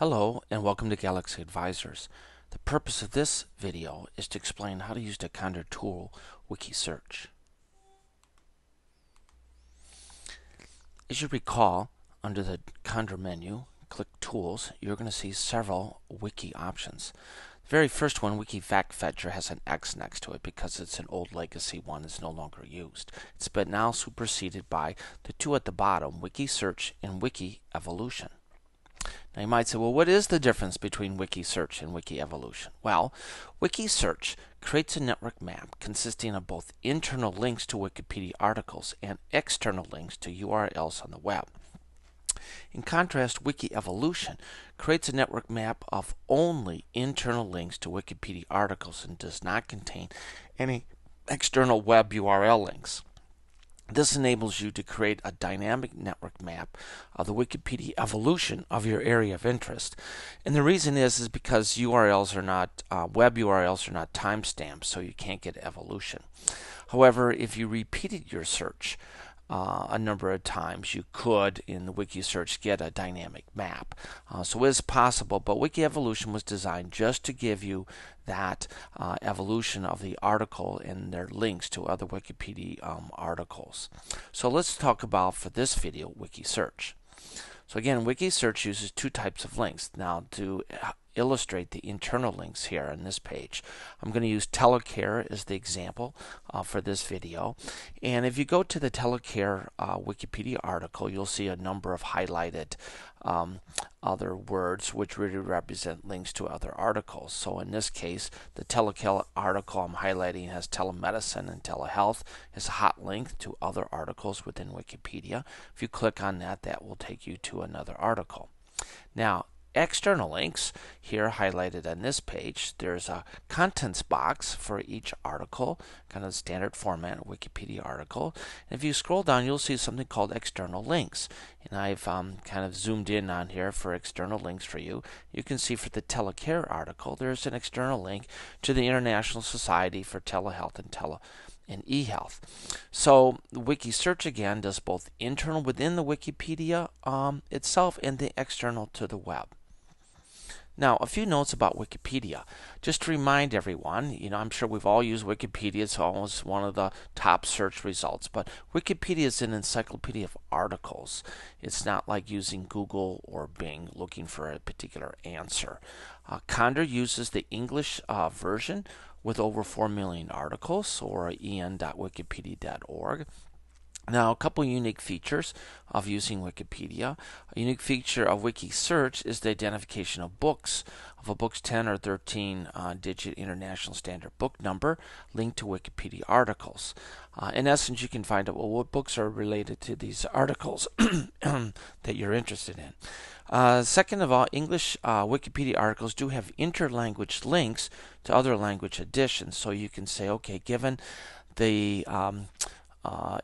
Hello and welcome to Galaxy Advisors. The purpose of this video is to explain how to use the Condor Tool Wiki Search. As you recall, under the Condor menu, click Tools, you're going to see several wiki options. The very first one, Wiki-Fetcher, has an X next to it because it's an old legacy one. It's no longer used. It's been now superseded by the two at the bottom, Wiki Search and Wiki Evolution. Now you might say, well, what is the difference between Wiki Search and Wiki Evolution? Well, Wiki Search creates a network map consisting of both internal links to Wikipedia articles and external links to URLs on the web. In contrast, Wiki Evolution creates a network map of only internal links to Wikipedia articles and does not contain any external web URL links. This enables you to create a dynamic network map of the Wikipedia evolution of your area of interest. And the reason is because URLs are not, web URLs are not timestamped, so you can't get evolution. However, if you repeated your search a number of times, you could, in the Wiki Search, get a dynamic map. So it is possible, but Wiki Evolution was designed just to give you that evolution of the article and their links to other Wikipedia articles. So let's talk about, for this video, Wiki Search. So again, Wiki Search uses two types of links. Now, to illustrate the internal links here on this page, I'm going to use telecare as the example for this video. And if you go to the telecare Wikipedia article, you'll see a number of highlighted other words which really represent links to other articles. So in this case, the telecare article I'm highlighting has telemedicine and telehealth. It's a hot link to other articles within Wikipedia. If you click on that, that will take you to another article. Now, external links here highlighted on this page, there's a contents box for each article, kind of standard format Wikipedia article. And if you scroll down, you'll see something called external links. And I've kind of zoomed in on here for external links for you. You can see for the telecare article, there's an external link to the International Society for Telehealth and eHealth. So the Wiki Search again does both internal within the Wikipedia itself and the external to the web. Now, a few notes about Wikipedia. Just to remind everyone, I'm sure we've all used Wikipedia. It's almost one of the top search results. But Wikipedia is an encyclopedia of articles. It's not like using Google or Bing looking for a particular answer. Condor uses the English version with over 4 million articles, or en.wikipedia.org. Now, a couple unique features of using Wikipedia. A unique feature of Wiki Search is the identification of books, of a book's 10 or 13 digit international standard book number linked to Wikipedia articles. In essence, you can find out what books are related to these articles that you're interested in. Second of all, English Wikipedia articles do have interlanguage links to other language editions. So you can say, okay, given the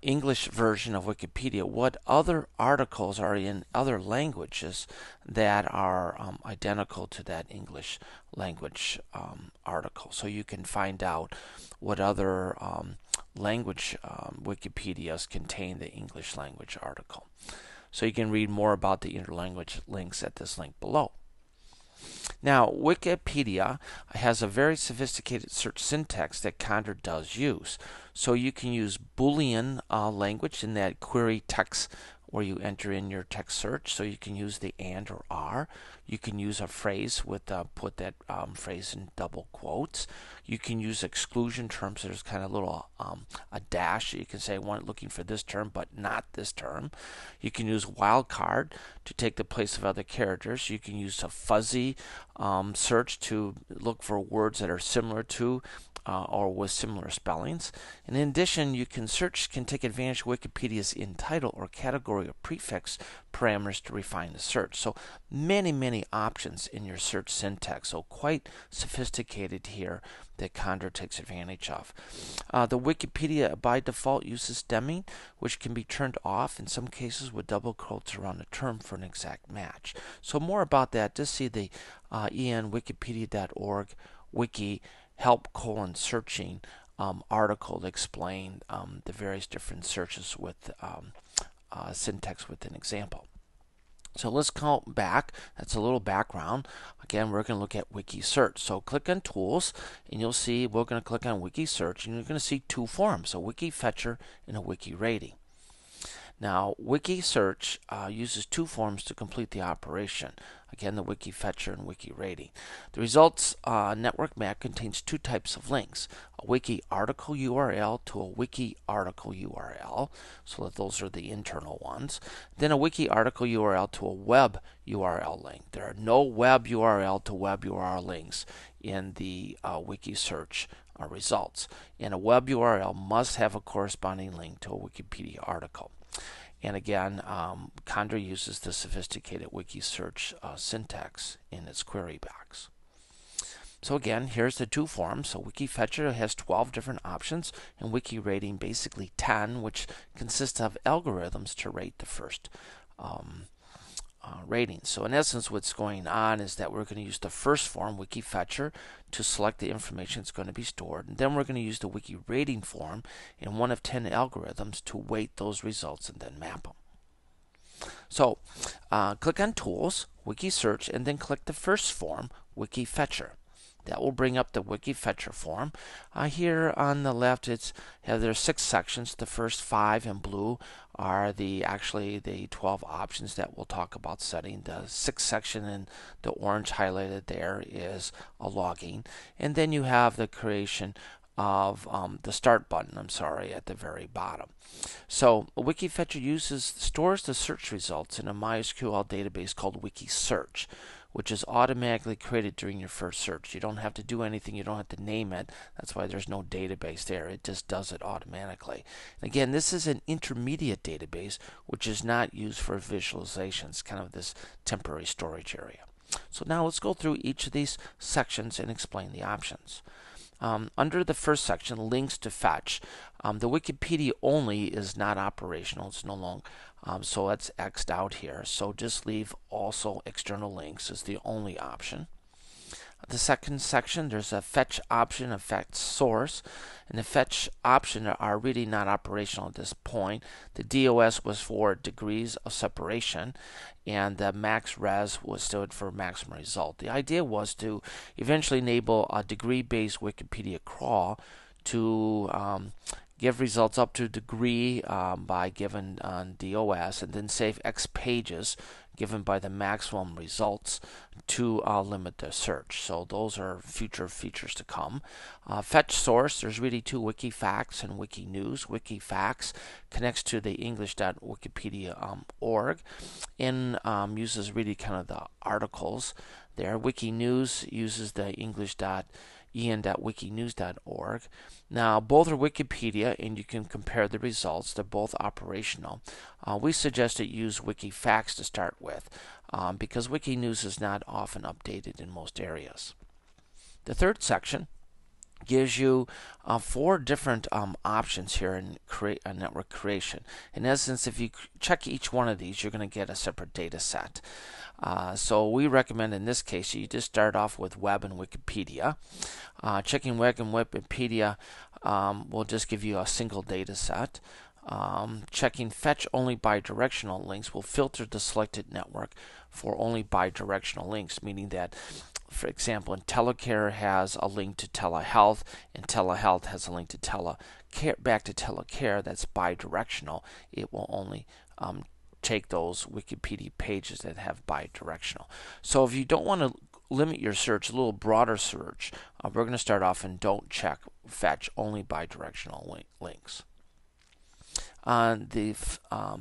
English version of Wikipedia, what other articles are in other languages that are identical to that English language article. So you can find out what other language Wikipedias contain the English language article. So you can read more about the interlanguage links at this link below. Now, Wikipedia has a very sophisticated search syntax that Condor does use. So you can use Boolean language in that query text where you enter in your text search. So you can use the and or are. You can use a phrase with put that phrase in double quotes. You can use exclusion terms. There's kind of a little a dash. You can say, I want looking for this term, but not this term. You can use wildcard to take the place of other characters. You can use a fuzzy search to look for words that are similar to or with similar spellings. And in addition, you can take advantage of Wikipedia's in title or category or prefix parameters to refine the search. So many options in your search syntax. So quite sophisticated here that Condor takes advantage of. The Wikipedia by default uses stemming, which can be turned off in some cases with double quotes around a term for an exact match. So more about that, just see the en.wikipedia.org wiki help searching article to explain the various different searches with syntax with an example. So let's count back. That's a little background. Again, we're going to look at Wiki Search. So click on Tools, and you'll see we're going to click on Wiki Search, and you're going to see two forms, a Wiki-Fetcher and a Wiki Rating. Now, Wiki Search uses two forms to complete the operation. Again, the Wiki-Fetcher and Wiki Rating. The results network map contains two types of links: a Wiki article URL to a Wiki article URL, so that those are the internal ones. Then a Wiki article URL to a web URL link. There are no web URL to web URL links in the Wiki Search results. And a web URL must have a corresponding link to a Wikipedia article. And again, Condor uses the sophisticated Wiki Search syntax in its query box. So again, here's the two forms. So Wiki-Fetcher has 12 different options, and Wiki Rating basically 10, which consists of algorithms to rate the first rating. So in essence, what's going on is that we're going to use the first form, Wiki-Fetcher, to select the information that's going to be stored. And then we're going to use the Wiki Rating form in one of 10 algorithms to weight those results and then map them. So click on Tools, Wiki Search, and then click the first form, Wiki-Fetcher. That will bring up the Wiki-Fetcher form. Here on the left, there are 6 sections. The first 5 in blue are actually the 12 options that we'll talk about setting. The 6th section in the orange highlighted there is a logging. And then you have the creation of the start button, at the very bottom. So Wiki-Fetcher stores the search results in a MySQL database called Wikisearch, which is automatically created during your first search. You don't have to do anything. You don't have to name it. That's why there's no database there. It just does it automatically. And again, this is an intermediate database, which is not used for visualizations, kind of this temporary storage area. So now let's go through each of these sections and explain the options. Under the first section, links to fetch, the Wikipedia only is not operational. It's no longer, so that's X'd out here. So just leave also external links as the only option. The second section, there's a fetch option, a fetch source, and the fetch option are really not operational at this point. The DOS was for degrees of separation, and the max res stood for maximum result. The idea was to eventually enable a degree-based Wikipedia crawl to give results up to degree by given DOS, and then save X pages given by the maximum results to limit the search. So those are future features to come. Fetch source, there's really two, Wikifacts and Wikinews. Wikifacts connects to the English.wikipedia.org and uses really kind of the articles there. Wikinews uses the en.wikinews.org. Now, both are Wikipedia, and you can compare the results. They're both operational. We suggest that you use Wikifacts to start with because Wikinews is not often updated in most areas. The third section gives you 4 different options here in network creation. In essence, if you check each one of these, you're going to get a separate data set. So we recommend in this case you just start off with web and Wikipedia. Checking web and Wikipedia will just give you a single data set. Checking fetch only bidirectional links will filter the selected network for only bidirectional links, meaning that, for example, telecare has a link to telehealth, and telehealth has a link to back to telecare. That's bidirectional. It will only take those Wikipedia pages that have bidirectional. So if you don't want to limit your search, a little broader search, we're going to start off and don't check fetch only bidirectional links. On the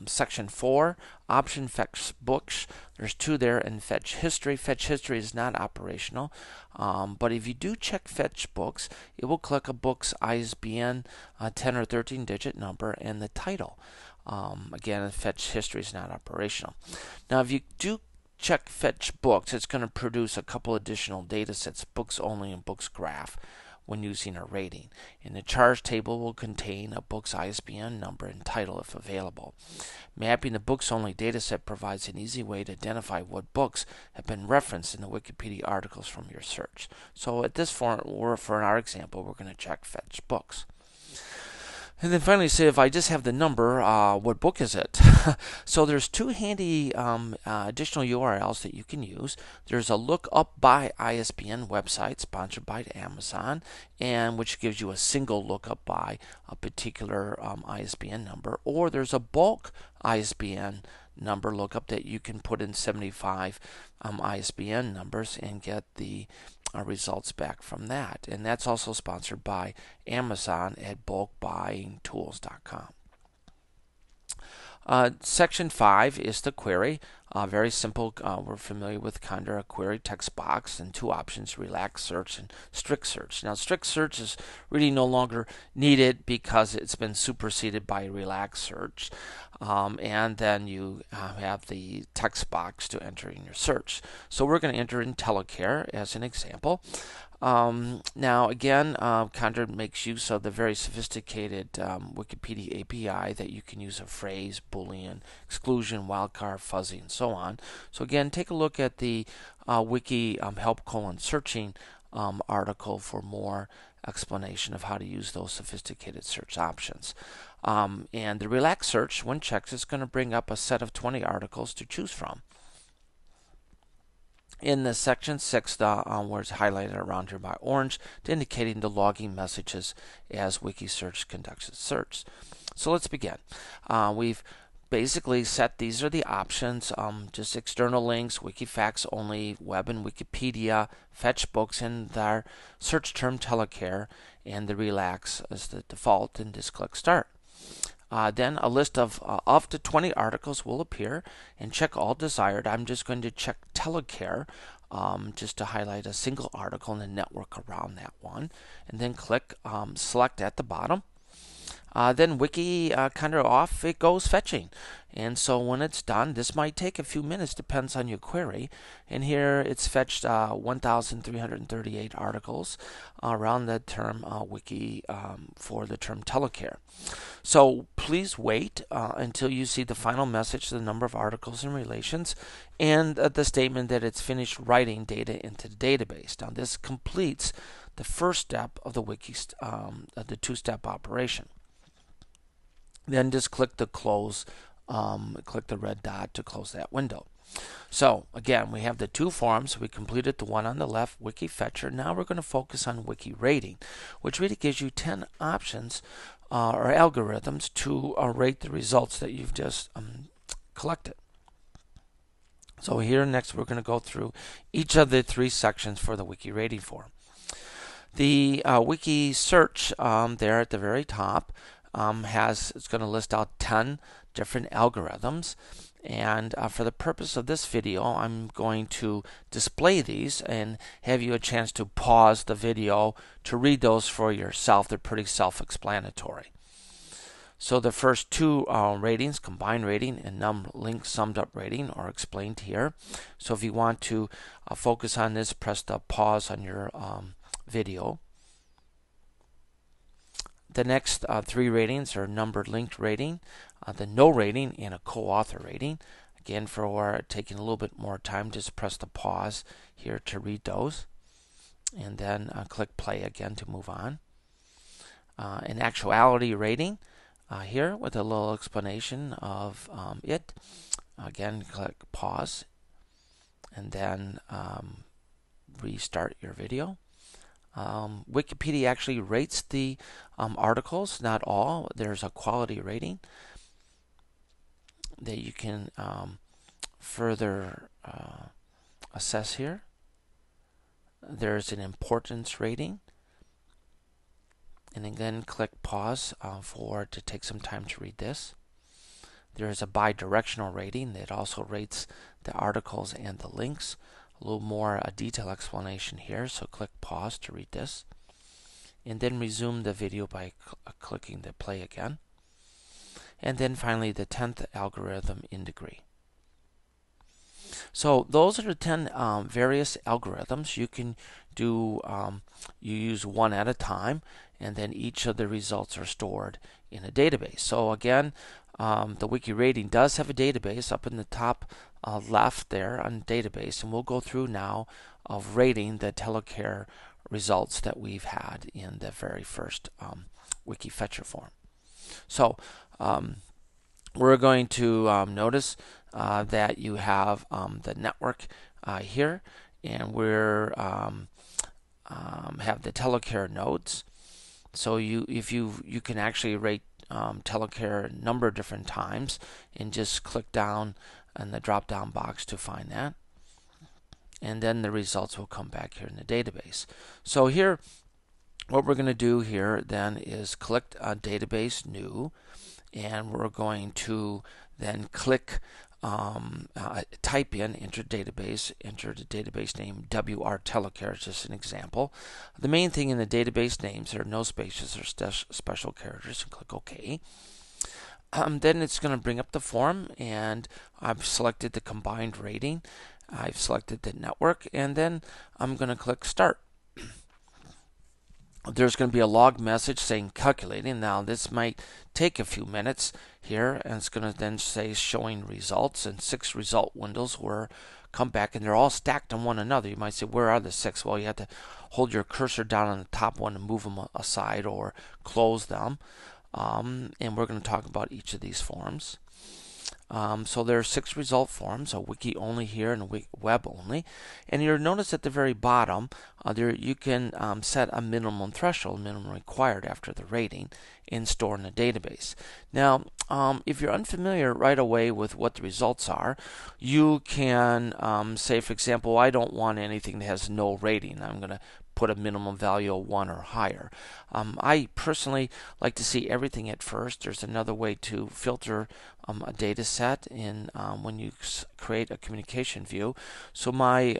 section 4, option fetch books, there's 2 there, and fetch history. Fetch history is not operational, but if you do check fetch books, it will collect a book's ISBN, 10 or 13 digit number, and the title. Again, fetch history is not operational. Now, if you do check fetch books, it's going to produce a couple additional data sets, books only and books graph, when using a rating. And the charge table will contain a book's ISBN number and title if available. Mapping the books only dataset provides an easy way to identify what books have been referenced in the Wikipedia articles from your search. So at this point, for our example, we're going to check fetch books. And then finally say, if I just have the number, what book is it? So there's two handy additional URLs that you can use. There's a look up by ISBN website sponsored by Amazon, and which gives you a single lookup by a particular ISBN number. Or there's a bulk ISBN number lookup that you can put in 75 ISBN numbers and get the results back from that. And that's also sponsored by Amazon at bulkbuyingtools.com. Section 5 is the query. Very simple. We're familiar with Condor, a query text box and two options, relax search and strict search. Now, strict search is really no longer needed because it's been superseded by relax search. And then you have the text box to enter in your search. So we're going to enter in telecare as an example. Now again, Condor makes use of the very sophisticated Wikipedia API that you can use a phrase, boolean, exclusion, wildcard, fuzzy, and so on. So again, take a look at the wiki help searching article for more explanation of how to use those sophisticated search options. And the relax search, when checked, is going to bring up a set of 20 articles to choose from. In the section 6, the words highlighted around here by orange, indicating the logging messages as Wikisearch conducts its search. So let's begin. We've basically set these are the options, just external links, Wikifacts only, web and Wikipedia, fetch books, and their search term telecare, and the relax as the default, and just click start. Then a list of up to 20 articles will appear, and check all desired. I'm just going to check telecare just to highlight a single article in the network around that one, and then click select at the bottom. Then Wiki Condor off it goes fetching, and so when it's done, this might take a few minutes, depends on your query. And here it's fetched 1,338 articles around the term wiki for the term telecare. So please wait until you see the final message, the number of articles and relations, and the statement that it's finished writing data into the database. Now this completes the first step of the wiki, the two-step operation. Then just click the close, click the red dot to close that window. So again, we have the two forms. We completed the one on the left, Wiki-Fetcher. Now we're going to focus on Wiki Rating, which really gives you 10 options or algorithms to rate the results that you've just collected. So here next we're going to go through each of the three sections for the Wiki Rating form. The Wiki Search there at the very top it's going to list out 10 different algorithms, and for the purpose of this video I'm going to display these and have you a chance to pause the video to read those for yourself. They're pretty self-explanatory. So the first two ratings, combined rating and link summed up rating, are explained here. So if you want to focus on this, press the pause on your video. The next three ratings are numbered linked rating, the no rating, and a co-author rating. Again, for taking a little bit more time, just press the pause here to read those, and then click play again to move on. An actuality rating here with a little explanation of it. Again, click pause, and then restart your video. Wikipedia actually rates the articles, not all. There's a quality rating that you can further assess here. There's an importance rating, and again click pause to take some time to read this. There's a bi-directional rating that also rates the articles and the links. A little more detailed explanation here, so click pause to read this, and then resume the video by clicking the play again. And then finally the 10th algorithm in degree. So those are the 10 various algorithms. You can do, you use one at a time, and then each of the results are stored in a database. So again, the Wiki Rating does have a database up in the top left there on database, and we'll go through now of rating the telecare results that we've had in the very first Wiki-Fetcher form. So we're going to notice that you have the network here, and we're have the telecare nodes. So if you can actually rate telecare a number of different times, and just click down in the drop down box to find that, and then the results will come back here in the database. So here, what we're going to do here then is click database new, and we're going to then click type in, enter the database name WR telecare, just an example. The main thing in the database names, there are no spaces or special characters, and click OK. Then it's going to bring up the form, and I've selected the combined rating, I've selected the network, and then I'm going to click start. There's going to be a log message saying calculating. Now this might take a few minutes here, and it's going to then say showing results, and 6 result windows were come back, and they're all stacked on one another. You might say, where are the 6? Well, you have to hold your cursor down on the top one and move them aside or close them. And we're going to talk about each of these forms. So there are 6 result forms, a wiki only here and a web only. And you'll notice at the very bottom, there you can set a minimum threshold, minimum required after the rating, and store in the database. Now, if you're unfamiliar right away with what the results are, you can say, for example, I don't want anything that has no rating. I'm going to put a minimum value of 1 or higher. I personally like to see everything at first. There's another way to filter a data set in when you create a communication view. So my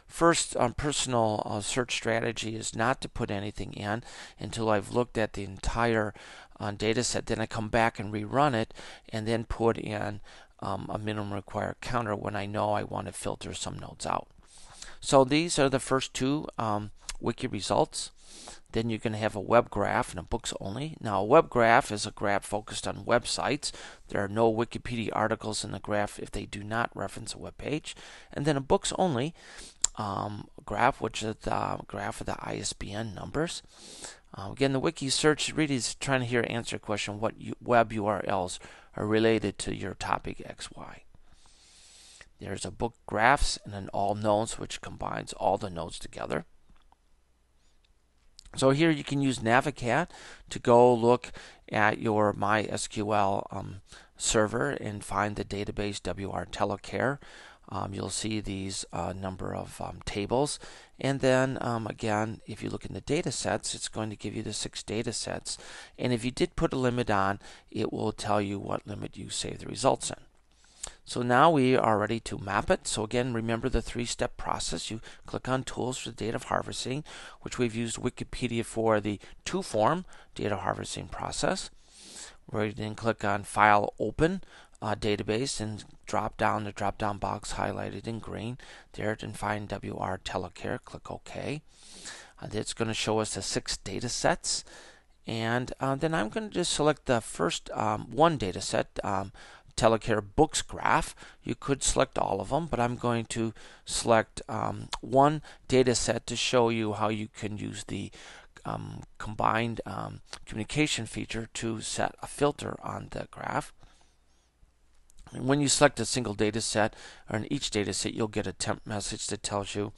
first personal search strategy is not to put anything in until I've looked at the entire data set. Then I come back and rerun it, and then put in a minimum required counter when I know I want to filter some nodes out. So these are the first 2 wiki results. Then you're going to have a web graph and a books only. Now, a web graph is a graph focused on websites. There are no Wikipedia articles in the graph if they do not reference a web page. And then a books only graph, which is the graph of the ISBN numbers. Again, the wiki search really is trying to answer a question: what web URLs are related to your topic XY. There's a book graphs and an all nodes, which combines all the nodes together. So here you can use Navicat to go look at your MySQL server and find the database WR telecare. You'll see these number of tables, and then again, if you look in the data sets, it's going to give you the 6 data sets, and if you did put a limit on, it will tell you what limit you save the results in. So now we are ready to map it. So again, remember the 3-step process. You click on Tools for the data harvesting, which we've used Wikipedia for the to-form data harvesting process. We're ready to then click on File Open Database, and drop down the drop-down box highlighted in green there, and find WR telecare. Click OK. It's going to show us the 6 data sets, and then I'm going to just select the first one data set. Telecare books graph. You could select all of them, but I'm going to select one data set to show you how you can use the combined communication feature to set a filter on the graph. And when you select a single data set, or in each data set, you'll get a temp message that tells you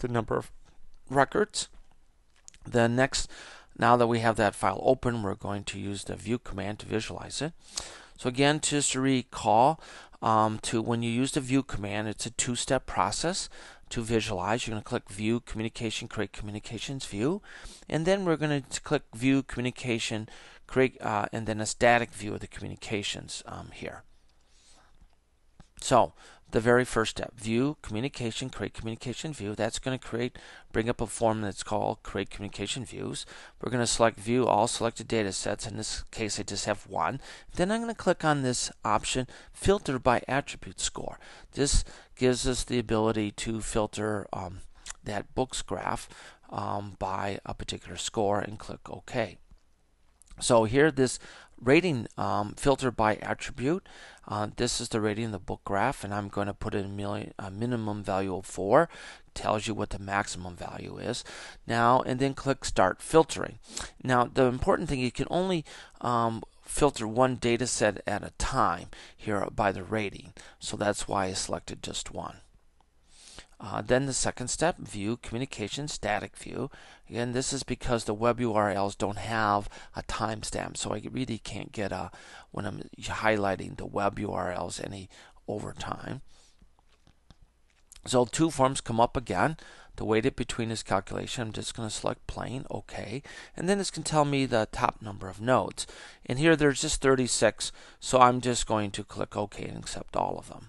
the number of records. The next, now that we have that file open, we're going to use the view command to visualize it. So again, just to recall, when you use the view command, it's a 2-step process to visualize. You're going to click View Communication, Create Communications View, and then we're going to click View Communication, Create, and then a static view of the communications here. So the very first step, View Communication, Create Communication View. That's going to bring up a form that's called Create Communication Views. We're going to select View All Selected Data Sets. In this case, I just have 1. Then I'm going to click on this option, Filter by Attribute Score. This gives us the ability to filter that books graph by a particular score, and click OK. So here, this rating filter by attribute. This is the rating of the book graph, and I'm going to put in a minimum value of 4. Tells you what the maximum value is. Now, and then click Start Filtering. Now, the important thing, you can only filter one data set at a time here by the rating. So that's why I selected just one. Then the second step, view communication static view. Again, this is because the web URLs don't have a timestamp, so I really can't get when I'm highlighting the web URLs any over time. So two forms come up again. The weighted between is calculation. I'm just going to select plain, OK. And then this can tell me the top number of nodes. And here there's just 36, so I'm just going to click OK and accept all of them.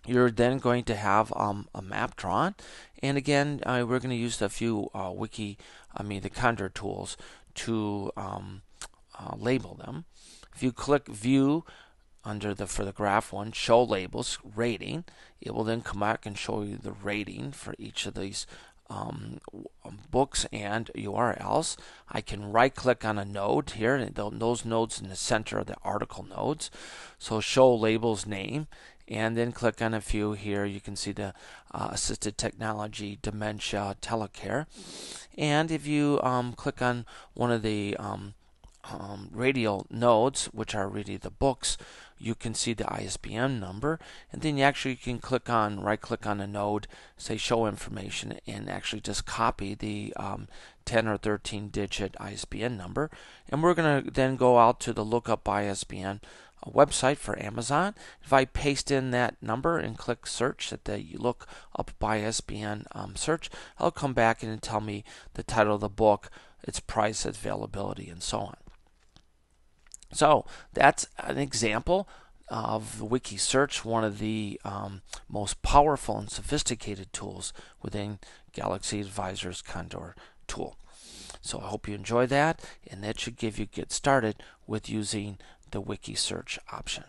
You're then going to have a map drawn, and again we're going to use a few the Condor tools to label them. If you click View under for the graph one, Show Labels Rating, it will then come back and show you the rating for each of these books and URLs. I can right-click on a node here, and those nodes in the center are the article nodes. So Show Labels Name, and then click on a few here. You can see the assisted technology, dementia, telecare. And if you click on one of the radial nodes, which are really the books, you can see the ISBN number, and then you actually can right click on a node, say show information, and actually just copy the 10 or 13 digit ISBN number. And we're going to then go out to the lookup ISBN website for Amazon. If I paste in that number and click search at the look up by ISBN search, I'll come back and tell me the title of the book, its price, its availability, and so on. So that's an example of Wiki Search, one of the most powerful and sophisticated tools within Galaxy Advisor's Condor tool. So I hope you enjoy that, and that should give you get started with using the Wiki Search option.